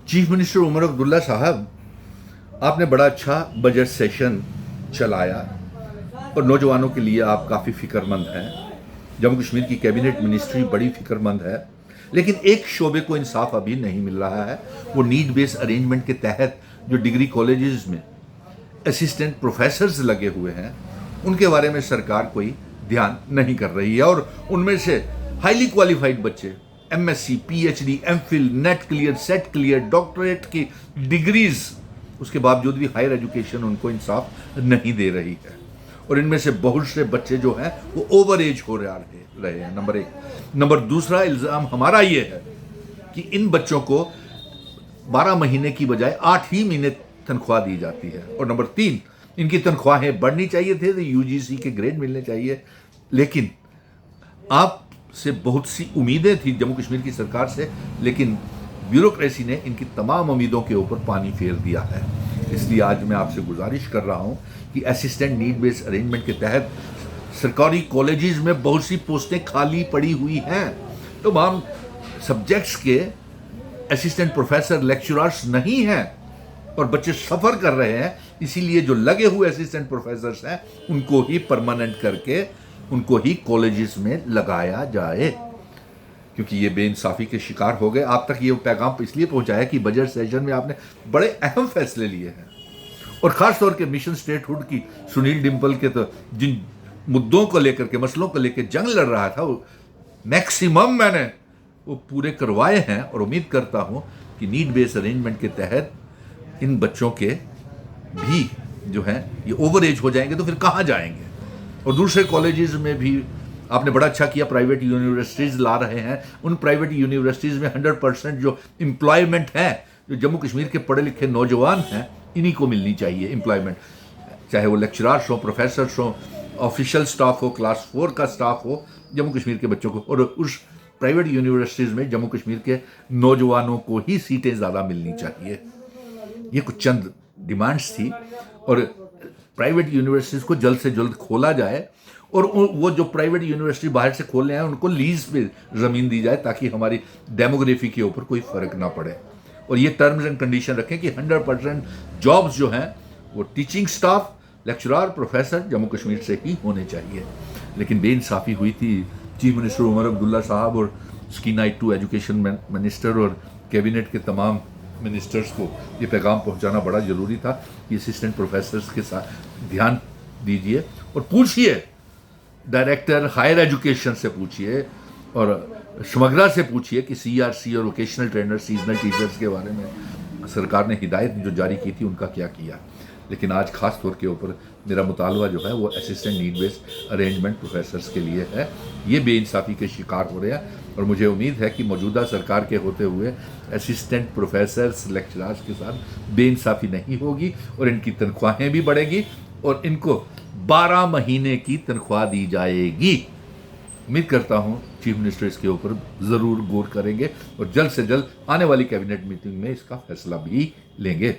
Chief minister Omar Abdullah साहब, आपने बड़ा अच्छा बजट सेशन चलाया और नौजवानों के लिए आप काफ़ी फ़िक्रमंद हैं। जम्मू कश्मीर की कैबिनेट मिनिस्ट्री बड़ी फ़िक्रमंद है, लेकिन एक शोबे को इंसाफ अभी नहीं मिल रहा है। वो नीड बेस्ड अरेंजमेंट के तहत जो डिग्री कॉलेजेस में असिस्टेंट प्रोफेसर्स लगे हुए हैं, उनके बारे में सरकार कोई ध्यान नहीं कर रही है। और उनमें से हाईली क्वालिफाइड बच्चे MSc, PhD, MPhil, net clear, set clear, doctorate की डिग्रीज, उसके बावजूद भी हायर एजुकेशन उनको इंसाफ नहीं दे रही है। और इनमें से बहुत से बच्चे जो हैं वो ओवर एज हो रहे हैं, नंबर एक। नंबर दूसरा इल्ज़ाम हमारा ये है कि इन बच्चों को 12 महीने की बजाय 8 ही महीने तनख्वाह दी जाती है। और नंबर तीन, इनकी तनख्वाहें बढ़नी चाहिए थे तो यूजीसी के ग्रेड मिलने चाहिए। लेकिन आप से बहुत सी उम्मीदें थी जम्मू कश्मीर की सरकार से, लेकिन ब्यूरोक्रेसी ने इनकी तमाम उम्मीदों के ऊपर पानी फेर दिया है। इसलिए आज मैं आपसे गुजारिश कर रहा हूं कि असिस्टेंट नीड बेस्ड अरेंजमेंट के तहत सरकारी कॉलेजेस में बहुत सी पोस्टें खाली पड़ी हुई हैं। तो हम सब्जेक्ट्स के असिस्टेंट प्रोफेसर, लेक्चरर्स नहीं हैं और बच्चे सफ़र कर रहे हैं। इसीलिए जो लगे हुए असिस्टेंट प्रोफेसर्स हैं उनको ही परमानेंट करके उनको ही कॉलेजेस में लगाया जाए, क्योंकि ये बेइंसाफ़ी के शिकार हो गए। आप तक ये पैगाम इसलिए पहुंचाया कि बजट सेशन में आपने बड़े अहम फैसले लिए हैं, और ख़ास तौर के मिशन स्टेटहुड की सुनील डिम्पल के तो जिन मुद्दों को लेकर के, मसलों को लेकर जंग लड़ रहा था, वो मैक्सिमम मैंने वो पूरे करवाए हैं। और उम्मीद करता हूं कि नीड बेस्ड अरेंजमेंट के तहत इन बच्चों के भी जो हैं ये ओवर एज हो जाएंगे तो फिर कहाँ जाएंगे। और दूसरे कॉलेजेस में भी आपने बड़ा अच्छा किया, प्राइवेट यूनिवर्सिटीज़ ला रहे हैं। उन प्राइवेट यूनिवर्सिटीज़ में 100% जो एम्प्लॉयमेंट है, जो जम्मू कश्मीर के पढ़े लिखे नौजवान हैं, इन्हीं को मिलनी चाहिए एम्प्लॉयमेंट, चाहे वो लेक्चरर्स हो, प्रोफेसर्स हो, ऑफिशियल स्टाफ हो, क्लास 4 का स्टाफ हो, जम्मू कश्मीर के बच्चों को। और उस प्राइवेट यूनिवर्सिटीज़ में जम्मू कश्मीर के नौजवानों को ही सीटें ज़्यादा मिलनी चाहिए। ये कुछ चंद डिमांड्स थी, और प्राइवेट यूनिवर्सिटीज़ को जल्द से जल्द खोला जाए। और वो जो प्राइवेट यूनिवर्सिटी बाहर से खोल रहे हैं उनको लीज पे ज़मीन दी जाए, ताकि हमारी डेमोग्राफी के ऊपर कोई फ़र्क ना पड़े। और ये टर्म्स एंड कंडीशन रखें कि 100% जॉब्स जो हैं वो teaching staff, lecturer, professor Jammu Kashmir से ही होने चाहिए। लेकिन बेइंसाफ़ी हुई थी। चीफ मिनिस्टर उमर अब्दुल्ला साहब और स्कीना टू एजुकेशन मिनिस्टर और कैबिनेट के तमाम मिनिस्टर्स को ये पैगाम पहुंचाना बड़ा ज़रूरी था कि असिस्टेंट प्रोफेसर्स के साथ ध्यान दीजिए और पूछिए, डायरेक्टर हायर एजुकेशन से पूछिए और शमगरा से पूछिए कि सीआरसी और वोकेशनल ट्रेनर, सीजनल टीचर्स के बारे में सरकार ने हिदायत जो जारी की थी उनका क्या किया। लेकिन आज खास तौर के ऊपर मेरा मुतालबा जो है वो assistant need based arrangement professors के लिए है। ये बेइंसाफ़ी के शिकार हो रहे हैं, और मुझे उम्मीद है कि मौजूदा सरकार के होते हुए असिस्टेंट प्रोफेसर्स, लेक्चरर्स के साथ बेइंसाफ़ी नहीं होगी और इनकी तनख्वाहें भी बढ़ेगी और इनको 12 महीने की तनख्वाह दी जाएगी। उम्मीद करता हूँ चीफ मिनिस्टर इसके ऊपर ज़रूर गौर करेंगे और जल्द से जल्द आने वाली कैबिनेट मीटिंग में इसका फैसला भी लेंगे।